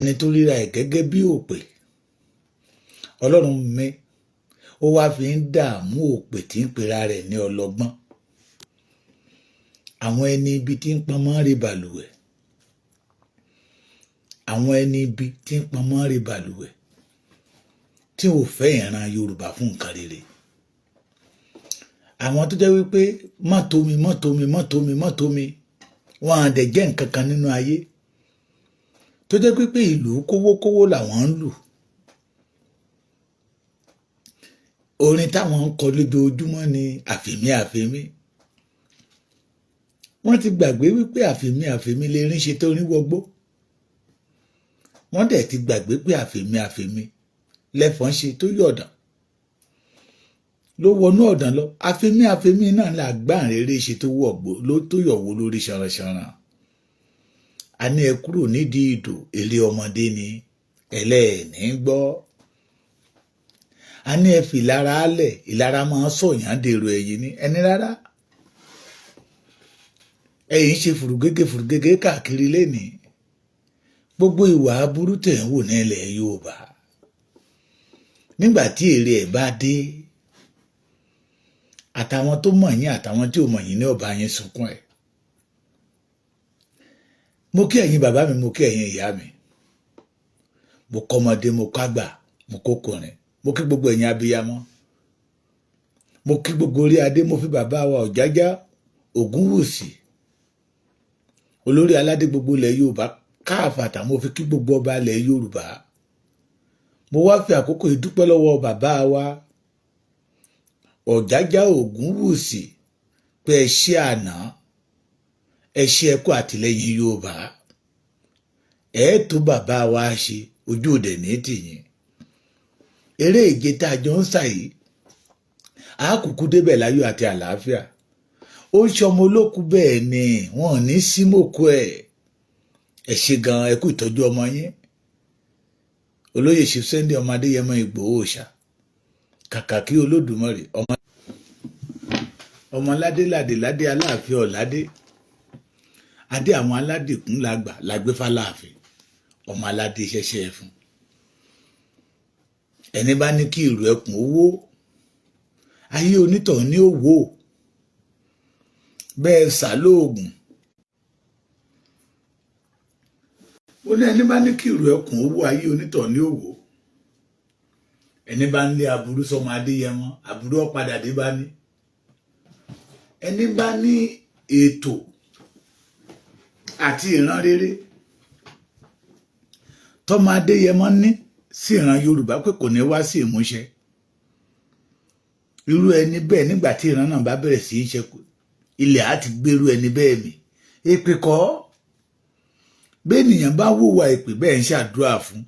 ẹni tó ríra ẹ̀ gẹ́gẹ́ bí òpè ọlọ́run mi ó wá fi ń dààmú òpè tí ń pera rẹ̀ ní ọlọ́gbọ́n àwọn ẹni ibi tí ń pọnmọ́ rí balùwẹ̀ àwọn ẹni ibi tí ń pọnmọ́ rí balùwẹ̀ tí ò fẹ́ ìran Yorùbá fún nǹkan rere àwọn tó jẹ́ wípé mọ́tòmí wọn à dẹ̀ jẹ́ nǹkan kan nínú ayé tó jẹ́ pé ìlú kówókówó làwọn ń lù orin táwọn ń kọ lójoojúmọ́ ni àfèmí wọ́n ti gbàgbé wípé àfèmí lè rí ṣe tó rí wọgbó wọ́n dẹ̀ ti gbàgbé pé àfèmí lẹ́fọ̀n ṣe tó yọ̀dàn ló wọnú ọ̀dàn lọ àfèmí náà là gbáǹrere ṣe tó wọ̀gbó ló tó yọ̀wó lórí ṣanranṣanran a ní ẹ kúrò nídìí ìdò eré ọmọdé ni ẹlẹ́ẹ̀ní gbọ́ a ní ẹ fi ìlara álẹ̀ ìlara máa ń sọ̀yàn dèrò ẹ̀yìn ní ẹni rárá ẹ̀yin ṣe fùrùgégé káàkiri lénìí gbogbo ìwà aburú tẹ̀ ń wò ní ilẹ̀ Yorùbá nígbà tí èrè ẹ̀ bá dé àtàwọn tó mọ̀ yín àtàwọn tí ò mọ̀ yín ní ọba yín sunkún ẹ̀ mo kí ẹ̀yin bàbá mi mo kí ẹ̀yin ìyá mi mo kọ́mọdé mo kágbà mo kókùnrin mo kí gbogbo ẹ̀yin abiyamọ mo kí gbogbo orí adé mo fi bàbá wa Ọ̀jájá Ògúnwùsì olórí aládé gbogbo ilẹ̀ Yorùbá káàfàtà mo fi kí gbogbo ọba ilẹ̀ Yorùbá mo wá fi àkókò ìdúpẹ́ lọ́wọ́ bàbá wa Ọ̀jájá Ògúnwùsì pé ẹ ṣé àná ẹ ṣé ẹ kú àtìlẹ́yìn Yorùbá ẹ tó bàbá wa ṣe ojú òde ní tìyìn eré ìje tá a jọ ń sà yìí a kúkú débẹ̀ láyọ̀ àti àlàáfíà ó ń ṣọmọ olókùú bẹ́ẹ̀ ni wọn ò ní símòkú ẹ ṣé gan ẹ kú ìtọ́jú ọmọ yín olóyè Chief Sunday ọmọ Adéyẹmọ Ìgbòho Òòṣà kàkà kí Olódùmarè ọmọ ládé Aláàfin Ọ̀ládé adé àwọn aládé kún lágbé fáláàfin ọmọ aládé ṣẹṣẹ fún ẹni bá ní kí ìrù ẹkùn owó ayé onítọ̀hún ní òwò bẹ́ẹ̀ sàlóògùn ó ní ẹni bá ní kí ìrù ẹkùn owó ayé onítọ̀hún ní òwò ẹni bá ń lé aburú sọmọ Adéyẹmọ aburú ọ̀padà dé bá ní ẹni bá ní ètò àti ìran rere tọmọ Adéyẹmọ ní sí ìran Yorùbá pé kò ní wá sí ìmúṣẹ irú ẹni bẹ́ẹ̀ nígbà tí ìran náà bá bẹ̀rẹ̀ sí í ṣẹ́kù ilẹ̀ á ti gbérú ẹni bẹ́ẹ̀ mì èpè kọ́ bẹ́ẹ̀nìyàn bá wùwà èpè bẹ́ẹ̀ ń ṣàdúrà fún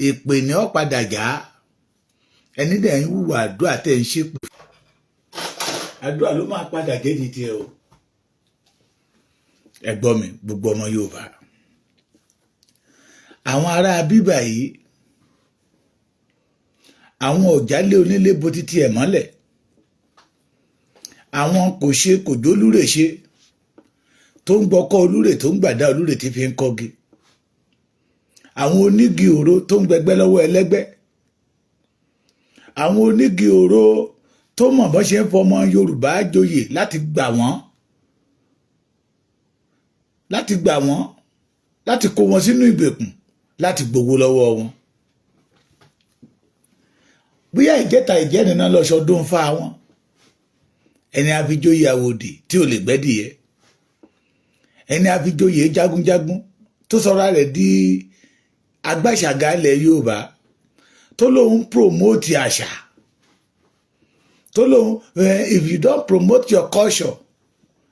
èpè ní ó padà já ẹni dẹ̀ ń wùwà àdúrà tẹ̀ ń ṣépè àdúrà ló máa padà jẹ́ ní tiẹ̀ o ẹ gbọ́ mi gbogbo ọmọ Yorùbá àwọn ará bíbà yìí àwọn ọ̀jálé onílé bo títí ẹ̀ mọ́lẹ̀ àwọn kò ṣe kò jólúrè ṣe tó ń gbọ́kọ́ olúrè tó ń gbàdá olúrè tí fi ń kọ́gi àwọn onígi òro tó ń gbẹgbẹ́ lọ́wọ́ ẹlẹ́gbẹ́ àwọn onígi òro tó mọ̀ bọ́ ṣe ń fọmọ Yorùbá joyè láti gbà wọ́n láti kó wọn sínú ìgbèkùn láti gbowó lọ́wọ́ wọn bóyá ìjẹta ìjẹrin náà lọ ṣọdún fá wọn ẹni àfijóyè àwòdì tí ò lè gbẹ́dìyẹ ẹni àfijóyè jagunjagun tó sọra rẹ̀ di agbáṣàgà ilẹ̀ Yorùbá tó lóun promote àṣà tó lóun if you don't promote your culture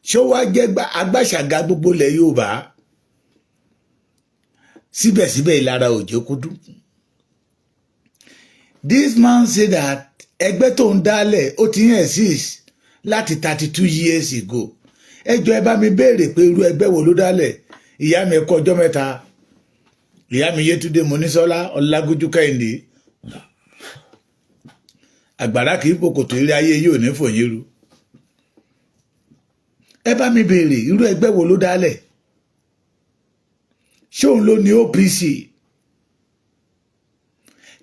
ṣó wá jẹ́ agbáṣàgà gbogbo ilẹ̀ Yorùbá síbẹ̀síbẹ̀ ìlara òjò kúdú. This man say that ẹgbẹ́ tó ń dálẹ̀ ó ti ń exist láti 32 years ago ẹjọ́ ẹ bá mi béèrè pé irú ẹgbẹ́ wo ló dálẹ̀ ìyá mi ẹ̀kọ́ ọjọ́ mẹ́ta ìyá mi Yétúndé Monísọ́lá Ọlágójú Kẹ́hìndé àgbàrá kì í fòkòtò eré ayé yóò ní fòyín ru ẹ bá mi béèrè irú ẹgbẹ́ wo ló dálẹ̀ ṣóun ló ní OPC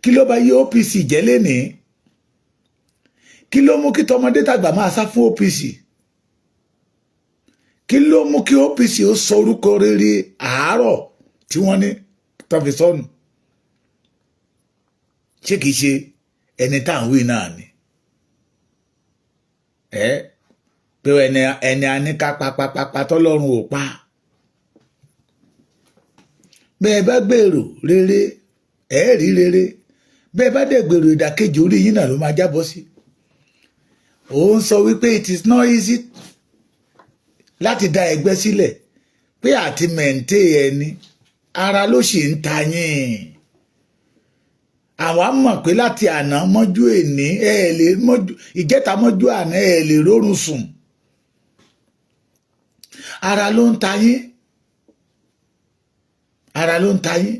kí ló bá yí OPC jẹ́ lénìí kí ló mú kí tọmọdé tàgbà máa sá fún OPC kí ló mú kí OPC ó sọ orúkọ rere àárọ̀ tí wọ́n ní tọ́fi sọ́nù ṣé kìí ṣe ẹni tá à ń wí náà ni pé ẹni a ní ká papapapa tọ́lọ́run ò pa bẹ́ẹ̀ bá gbèrò rere rí rere bẹ́ẹ̀ bá dẹ̀ gbèrò ìdàkejì orí yín náà ló máa jábọ́ sí ó ń sọ wípé it is not easy láti dá ẹgbẹ́ sílẹ̀ pé àti mẹ̀ǹtẹ́ ẹni ara ló sì ń ta yín àwa mọ̀ pé láti àná mọ́jú èní ìjẹta mọ́jú àná lè rórun sùn ara ló ń ta yín ara ló ń ta yín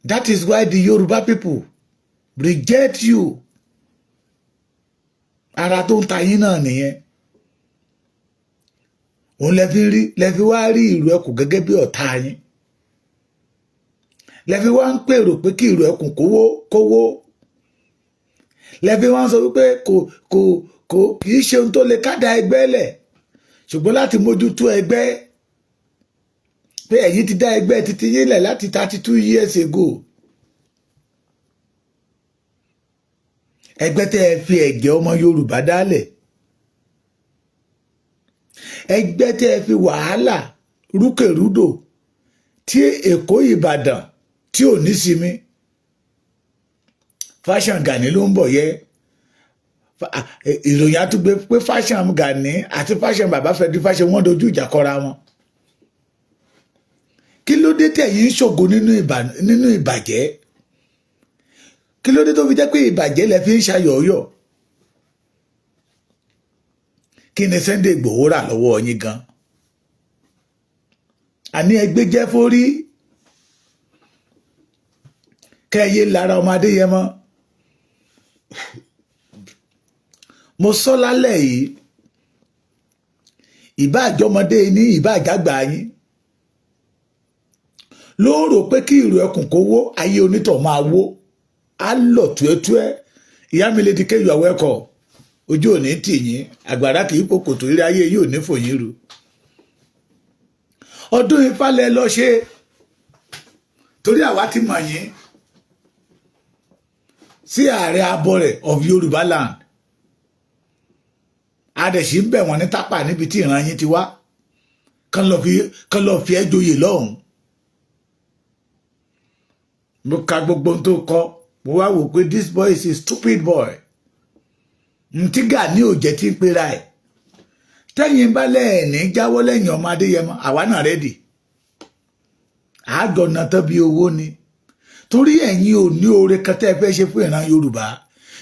that is why the Yoruba people reject you ara tó ń ta yín náà nìyẹn òun lẹ́fi wá rí ìlú ẹkùn gẹ́gẹ́ bí ọ̀tá yín lẹ́fi wá ń pèrò pé kí ìlú ẹkùn kówó lẹ́fi wá ń sọ wípé kò kìí ṣe ohun tó lè kádà ẹgbẹ́ lẹ̀ ṣùgbọ́n láti mójútó ẹgbẹ́ pé ẹ̀yin ti dá ẹgbẹ́ títí yín lẹ̀ láti 32 years ago ẹgbẹ́ tẹ́ ẹ fi ẹ̀jẹ̀ ọmọ Yorùbá dálẹ̀ ẹgbẹ́ tẹ́ ẹ fi wàhálà rúkèrúdò tí Èkó Ìbàdàn tí ò ní sinmi Fashion Gani ló ń bọ̀ yẹ ìròyìn àtúgbé pé Fashion Gani àti Fashion Baba Fẹ́dí Fashion wọ́n dojú ìjà kọra wọn kí ló dé tẹ̀yin ṣògo nínú ìbàjẹ́ kí ló dé tó fi jẹ́ pé ìbàjẹ́ lẹ fi ń ṣayọ̀ọ́yọ̀ kí ni Sunday Igboho rà lọ́wọ́ yín gan àní ẹgbẹ́ jẹ́ fórí kẹ́yẹ lára ọmọ Adéyẹmọ mo sọ lálẹ́ yìí ìbá àjọmọdé ní ìbá àjágbà yín ló rò pé kí ìrù ẹkùn kó wó ayé onítọ̀ máa wó á lọ túẹ́túẹ́ ìyá mi lè di kéyù àwẹ́kọ̀ ojú òní tì yín àgbàrá kì í pokòtò eré ayé yóò ní fòyín ru ọdún Ifá lẹ lọ ṣe torí àwa ti mọ̀ yín sí ààrẹ abọrẹ̀ of Yorùbá land adẹ̀sí ń bẹ̀ wọ́n ní tápà níbi tí ìran yín ti wá kán lọ fi ẹ́ joyè lọ́hùn mo ka gbogbo ohun tó kọ mo wá wò pé this boy is a stupid boy ntí Gani ò jẹ́ tí ń pera ẹ̀ tẹ́yìn bá lẹ́ẹ̀ní jáwọ́ lẹ́yìn ọmọ Adéyẹmọ àwa náà rẹ́dì àádọ́nà tán bí owó ni torí ẹ̀yin ò ní oore kan tẹ́ ẹ fẹ́ ṣe fún ìran Yorùbá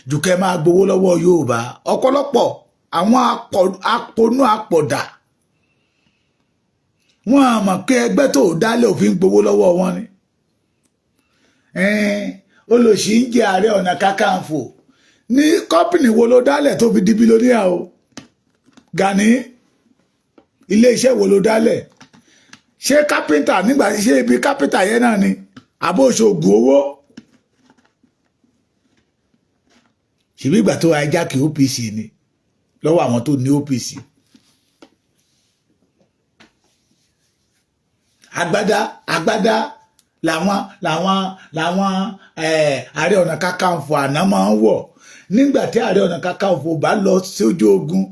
jù kẹ́ máa gbowó lọ́wọ́ Yorùbá ọ̀pọ̀lọpọ̀ àwọn aponú apọ̀dà wọ́n á mọ̀ pé ẹgbẹ́ tó dálẹ̀ òfin gbowó lọ́wọ́ wọn ni olóṣì ń jẹ Ààrẹ Ọ̀nà Kakanfò ní kọ́pìnì wo ló dálẹ̀ tó fi di bílíọ̀nìyà o Gani ilé iṣẹ́ wo ló dálẹ̀ ṣé kápẹ́ntà nígbà tí ṣé ibi kápẹ́ntà yẹn náà ni àbó ṣoògùn owó ṣèbí ìgbà tó hijack OPC ni lọ́wọ́ àwọn tó ní OPC agbádá làwọn Ààrẹ Ọ̀nà Kakanfò àná máa ń wọ̀ nígbà tí Ààrẹ Ọ̀nà Kakanfò bá lọ sójú ogun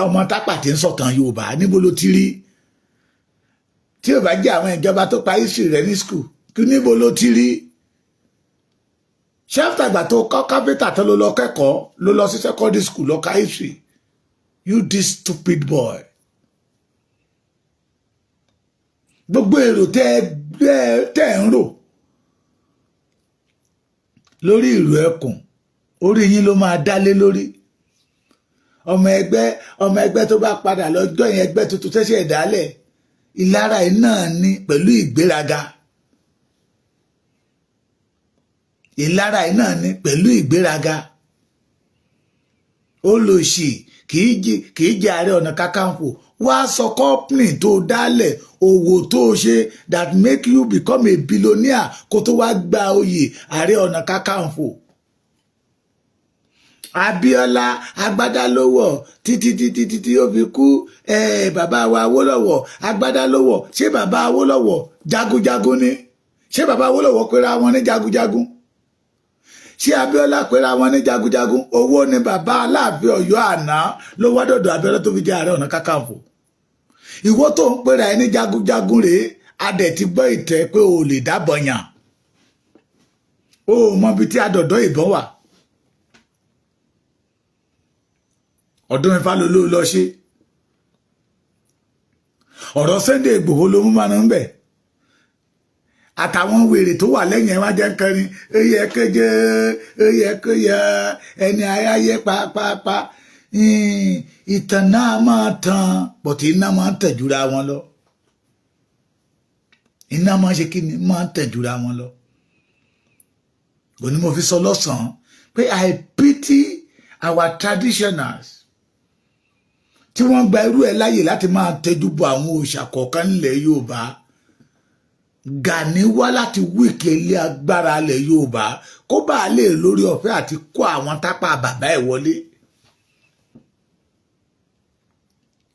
ọmọ tápà tí ń sọ̀tàn Yorùbá níbo ló ti rí tí ò bá jẹ́ àwọn ìjọba tó pa history rẹ̀ ní school kí níbo ló ti rí ṣáfítà àgbà tó kọ́ kápẹ́tà tó ló lọ kẹ́kọ̀ọ́ ló lọ sí secondary school lọ ka history you this stupid boy gbogbo èrò tẹ́ ń rò lórí ìlú ẹkùn orí yín ló máa dálé lórí ọmọ ẹgbẹ́ tó bá padà lọ́jọ́ yẹn ẹgbẹ́ tuntun tẹ́sẹ̀ ìdálẹ̀ ìlara yìí náà ní pẹ̀lú ìgbéraga ìlara yìí náà ní pẹ̀lú ìgbéraga olòṣì kì í jẹ Ààrẹ Ọ̀nà Kakanfò wá sọ company tó dálẹ̀ òwò tó ṣe that make you become a billionaire kó tó wá gba oyè Ààrẹ Ọ̀nà Kakanfò. Abíọ́lá agbádá ló wọ̀ títí ó fi kú bàbá wa Awólọ́wọ̀ agbádá ló wọ̀ ṣé bàbá Awólọ́wọ̀ jagunjagun ni ṣé bàbá Awólọ́wọ̀ pera wọn ní jagunjagun ṣé Abíọ́lá pera wọn ní jagunjagun owó ni bàbá Aláàfin Ọ̀yọ́ àná ló wá dọ̀dọ̀ Abíọ́lá tó fi jẹ́ Ààrẹ Ọ̀nà Kakanfò. Ìwọ tó ń pera ẹni jagunjagun rèé adẹ̀ ti gbọ́ ìtẹ́ pé o lè dábọ̀ yàn o mọ ibi tí adọ̀dọ̀ ìbọn wà. Ọdún Ifá ló lọ ṣe ọ̀rọ̀ Sunday Ìgbòho ló mú máa ń bẹ̀ àtàwọn wèrè tó wà lẹ́yìn ẹ̀ wá jẹ́ kẹrin eyẹ kéje eyẹ kéye ẹni ayáyé pàápàá ìtàn náà máa tàn bọ̀tí iná máa ń tẹ̀júra wọn lọ iná máa ṣe kí ni máa ń tẹ̀júra wọn lọ. Òní mo fi sọ lọ́sàn-án pé I pity our traditionals tí wọ́n gba irú ẹ̀ láyè láti máa tẹjú bọ àwọn òòṣà kọ̀ọ̀kan nílẹ̀ Yorùbá. Gani wá láti wíkẹ̀ ilé agbára ilẹ̀ Yorùbá kó bá lè lórí ọ̀fẹ́ àti kó àwọn tápà bàbá ẹ̀ wọlé.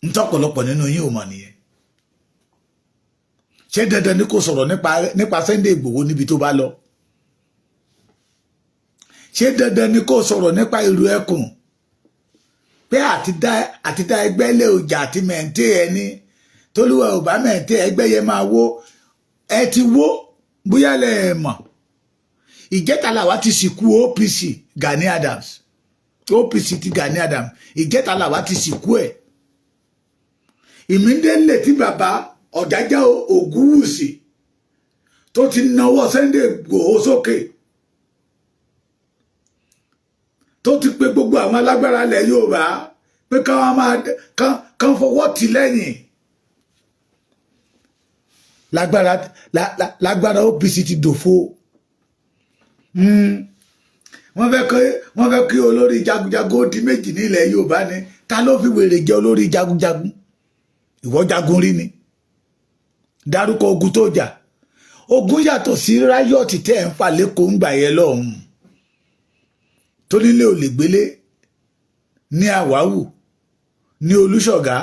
Ntọ́pọ̀lọpọ̀ nínú yín ò mọ̀ nìyẹn. Ṣé dandan ni kò sọ̀rọ̀ nípa Sunday Ìgbòho níbi tó bá lọ? Ṣé dandan ni kò sọ̀rọ̀ nípa ìlú ẹkùn? Pé àti dá ẹgbẹ́ ilé ọjà àti mẹ̀ǹtẹ́ ẹni tólúwa ò bá mẹ̀ǹtẹ́ ẹgbẹ́ yẹn máa wó ẹ ti wó bóyá lẹ mọ̀. Ìjẹta làwa ti sìnkú OPC Gani Adams OPC ti Gani Adams ìjẹta làwa ti sìnkú ẹ̀. Ìmídélé tí bàbá Ọ̀jájá Ògúnwùsì tó ti nawọ́ Sunday Ìgbòho sókè tó ti pé gbogbo àwọn alágbára ilẹ̀ Yorùbá pé káwọn máa kán fọwọ́ tì lẹ́yìn. Lágbára OPC ti dòfo. Wọ́n fẹ́ kí olórí jagunjagun ó di méjì ní ilẹ̀ Yorùbá ni ta ló fi wèrè jẹ́ olórí jagunjagun? Ìwọ jagun rí ni. Dárúkọ ogun tó jà. Ogun yàtọ̀ sí ráyọ̀tì tẹ́ ẹ̀ ń fà lẹ́kọ̀ọ́ ń gbà yẹn lọ́hùn. Tó nílé ò lè gbélé ní Àwáwù ní Olúṣọ̀gá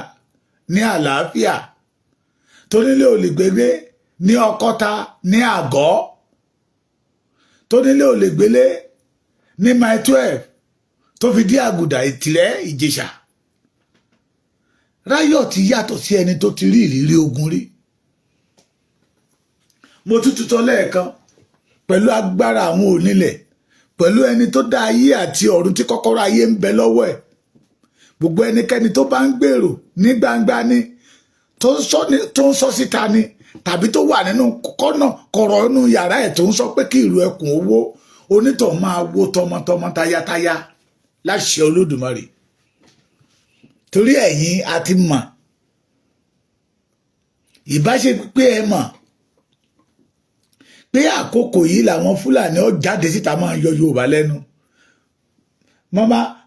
ní Àlàáfíà tó nílé ò lè gbélé ní Ọkọ́ta ní Àgọ́ tó nílé ò lè gbélé ní Mile 12 tó fi dí Àgùdà Ìtìrẹ́ Ìjẹ̀ṣà. Ráyọ̀tì yàtọ̀ sí ẹni tó ti rí ìrírí ogun rí. Mo tútù tọ́ lẹ́ẹ̀kan pẹ̀lú agbára àwọn onílẹ̀ pẹ̀lú ẹni tó dá ayé àti ọ̀run tí kọ́kọ́rọ́ ayé ń bẹ lọ́wọ́ ẹ̀. Gbogbo ẹnikẹ́ni tó bá ń gbèrò ní gbangba ni tó ń sọ síta ni tàbí tó wà nínú kọ̀rọ̀ inú yàrá ẹ̀ tó ń sọ pé kí ìlú ẹkùn owó onítọ̀ máa wó tọmọtọmọ tayátayá láṣẹ Olódùmarè. Torí ẹ̀yin a ti mọ̀ ìbáṣe pé ẹ mọ̀ pé àkókò yìí làwọn Fúlàní ó jáde síta máa yọ Yorùbá lẹ́nu.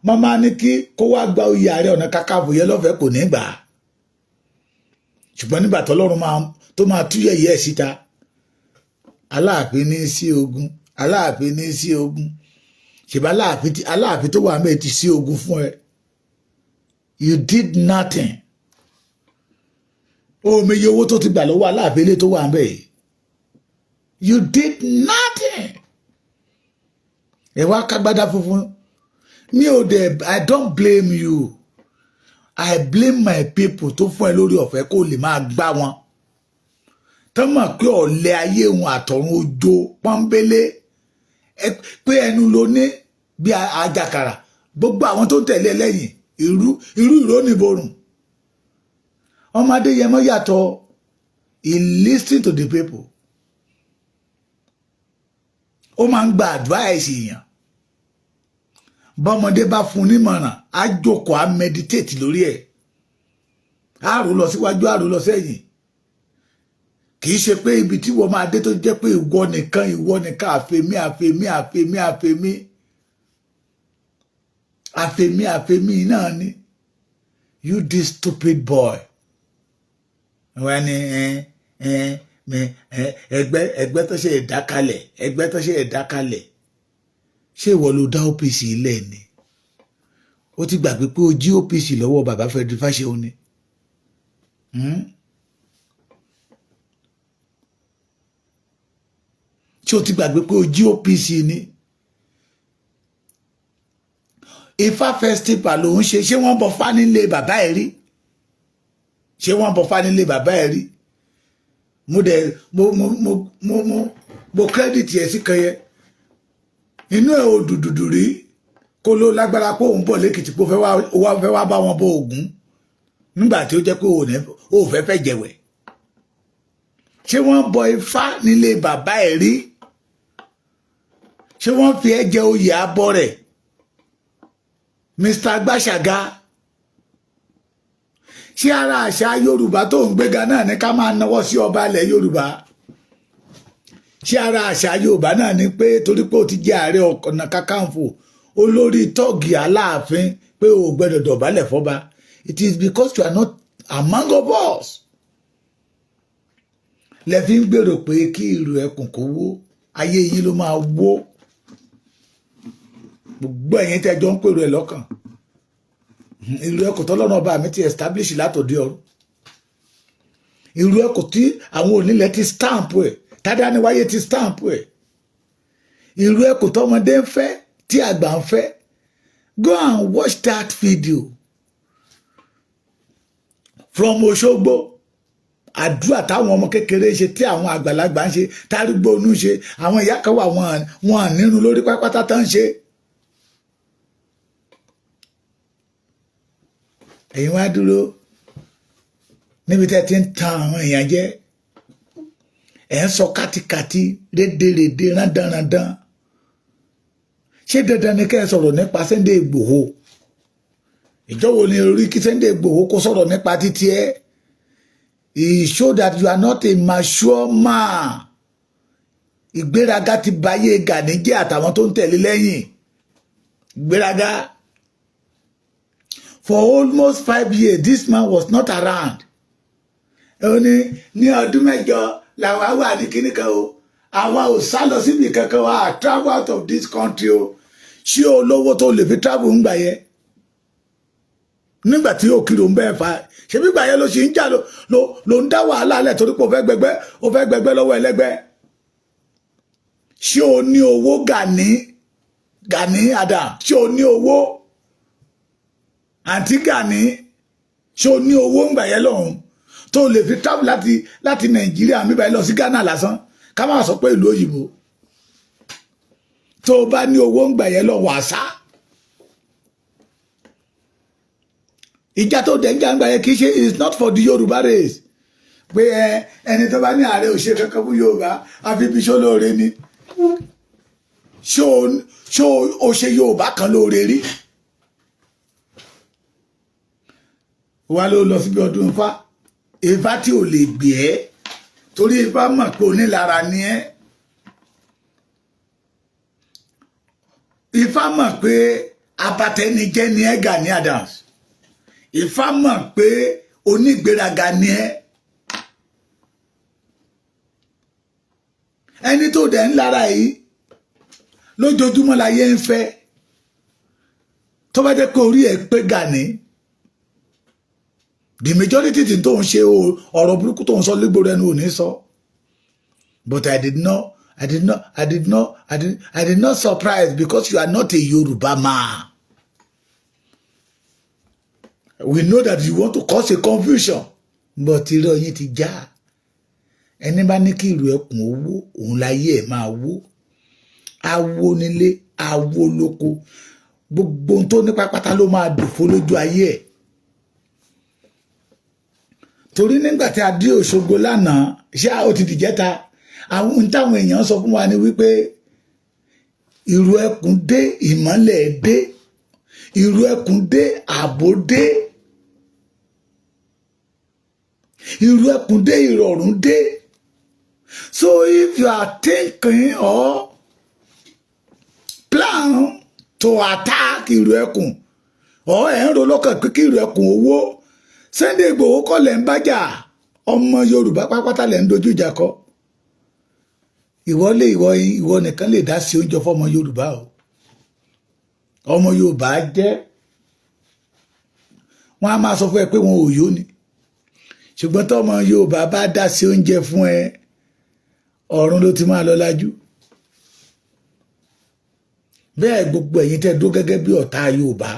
Màmá ní kí kó wá gba oyè Ààrẹ Ọ̀nà Kakanfò yẹn lọ́fẹ̀ẹ́ kò ní gbà á. Ṣùgbọ́n nígbà tọ́lọ́run tó máa tú yẹ̀yẹ́ ẹ̀ síta Aláàfin ní sí ogun Aláàfin ní sí ogun ṣèbá Aláàfin tó wà mẹ́ẹ̀ ti sí ogun fún ẹ. You did nothing. Omiye owó tó ti gbà lọ́wọ́ Aláàfin ilé tó wà mẹ́ẹ̀. You did nothing. Ẹ wá kágbádá funfun. I don't blame you. I blame my people tó fún ẹ lórí ọ̀fẹ́ kó lè máa gbá wọn. Tán mọ̀ pé ọ̀lẹ ayé wọn àtọ̀run ojo pọ́nbélé. Pé ẹnu ló ní bí àjàkàrà. Gbogbo àwọn tó ń tẹ̀lé lẹ́yìn irú ìrónìborùn. Ọmọdé Yẹmọ yàtọ̀. He listen to the people. Ó máa ń gba advice èèyàn. Bọ́mọdé bá fún nímọ̀ràn á jókòó á meditate lórí ẹ̀. Á rò lọ síwájú á rò lọ sẹ́yìn. Kì í ṣe pé ibi tí wọ́n máa dé tó jẹ́ pé ìwọ nìkan àfẹ́mí. àfẹ̀mí náà ni you this stupid boy wọ́n ní ẹgbẹ́ tó ṣe ìdákalẹ̀ ṣé ìwọ ló dá OPC ilẹ̀ ni ó ti gbàgbé pé ó jí OPC lọ́wọ́ bàbá Fẹ́dúrì Fáṣẹ̀hùn ni ṣé ó ti gbàgbé pé ó jí OPC ni Ifá festival ló ń ṣe wọ́n bọ fá nílé bàbá ẹ̀ rí mo credit yẹ sí kan yẹ inú ẹ̀ ò dùdùdù rí kó ló lágbára pé òun bọ̀ lẹ́kìtì pé ó fẹ́ wá bá wọn bọ Ògún nígbà tí ó jẹ́ pé ó fẹ́ jẹ̀wẹ̀ ṣé wọ́n bọ Ifá nílé bàbá ẹ̀ rí ṣé wọ́n fi ẹ́ jẹ oyè abọ́ rẹ̀ Mr. Gbàṣàgà ṣé ara àṣà Yorùbá tó ń gbéga náà ní ká máa náwó sí ọba ilẹ̀ Yorùbá ṣé ara àṣà Yorùbá náà ni pé torí pé ó ti jẹ́ Ààrẹ Ọ̀nà Kakanfò olórí tọ́ọ̀gì Aláàfin pé o gbọ́dọ̀ dọ̀bálẹ̀ fọ́ba it is because you are not among of us lẹ fi ń gbèrò pé kí ìrù ẹkùn kó wó ayé yín ló máa wó gbogbo ẹ̀yin tẹ́jọ́ ń pèrò ẹ̀ lọ́kàn ìrù ẹkùn tọ́lọ́run ọba mi ti establish látòdì ọ̀run ìrù ẹkùn tí àwọn onílẹ̀ ti stamp ẹ̀ tádániwáyé ti stamp ẹ̀ ìrù ẹkùn tọmọdé ń fẹ́ tí àgbà ń fẹ́ go and watch that video from Òṣogbo àdúrà táwọn ọmọ kékeré ṣe tí àwọn àgbàlagbà ń ṣe tárúgbó onú ṣe àwọn ìyá kan wà wọn nínú lórí pápátá tán ń ṣe ẹ̀yin wá dúró níbi tẹ́ ti ń tan àwọn èèyàn jẹ ẹ̀ ń sọ kátikàti rédèrèdè rándanrandan ṣé dandan ni kẹ́ ẹ sọ̀rọ̀ nípa Sunday Igboho ìjọwo ni orí kí Sunday Igboho kó sọ̀rọ̀ nípa títí ẹ he show that you are not a mature man ìgbéraga ti báyé Gani jẹ́ àtàwọn tó ń tẹ̀lé lẹ́yìn ìgbéraga for almost 5 years this man was not around ó ní ọdún mẹ́jọ làwa wà ní kíní kan o àwa ò sá lọ síbi kankan wa travel out of this country o ṣé olówó tó lè fi travel ń gbà yẹ nígbà tí òkìrò ń bẹ́ẹ̀ fa ṣebí gbà yẹn ló ṣe ń jà ló ń dá wàhálà lẹ̀ torí pé ó fẹ́ gbẹgbẹ́ lọ́wọ́ ẹlẹ́gbẹ́ ṣé o ní owó Gani Adam ṣé o ní owó àǹtí Gani ṣé o ní owó ń gbà yẹn lọ́hùn tó lè fi travel láti Nàìjíríà mi báyìí lọ sí Ghana lásán ká má sọ pé ìlú òyìnbó tó bá ní owó ń gbà yẹn lọ wàásà ìjà tó dẹ̀ ń jà ń gbà yẹn kì í ṣe is not for the Yorùbá race pé ẹni tó bá ní ààrẹ ò ṣe kankan fún Yorùbá àfi bí ṣó lóore ni ṣó o ṣe Yorùbá kan lóore rí wà ló lọ síbi ọdún Ifá tí ò lè gbé ẹ́ torí Ifá mọ̀ pé onílára ni ẹ́ Ifá mọ̀ pé abatẹnijẹ́ ni ẹ́ Gani Adams Ifá mọ̀ pé onígbéraga ni ẹ́ ẹni tó dẹ̀ ń lára yìí lójoojúmọ́ láyé ń fẹ́ tó bá jẹ́ pé orí ẹ̀ pé Gani the majority tí tó ń ṣe ọ̀rọ̀ burúkú tó ń sọ légbò rẹ̀ ní òní sọ but I did not surprise because you are not a Yoruba man. We know that you want to cause a confusion but irọ́ yín ti já ẹni bá ní kí ìlú ẹkùn owó òun láyé ẹ̀ máa wó awo nílé awo lóko gbogbo tó ní pápátá ló máa dòfo lójú ayé ẹ̀ torí nígbà tí a dé Òṣogbo lánàá ṣé ó ti dìjẹ́ta àwọn táwọn èèyàn sọ fún wa ni wípé ìlú ẹkùn dé ìmọ́lẹ̀ dé ìlú ẹkùn dé ààbò dé ìlú ẹkùn dé ìrọ̀rùn dé so if you are thinking or plan to attack ìlú ẹkùn ẹ̀ ń ro lọ́kàn pé kí ìrẹ̀kùn owó Sunday Igboho kọ́ lẹ̀ ń bájà ọmọ Yorùbá pápátá lẹ̀ ń dojú ìjà kọ ìwọ nìkan lè dá sí oúnjẹ fọmọ Yorùbá o ọmọ Yorùbá jẹ́ wọn a máa sọ fún ẹ pé wọn ò yó ni ṣùgbọ́n tó ọmọ Yorùbá bá dá sí oúnjẹ fún ẹ ọ̀run ló ti máa lọ lájú bẹ́ẹ̀ gbogbo ẹ̀yin tẹ́ dó gẹ́gẹ́ bí ọ̀tá Yorùbá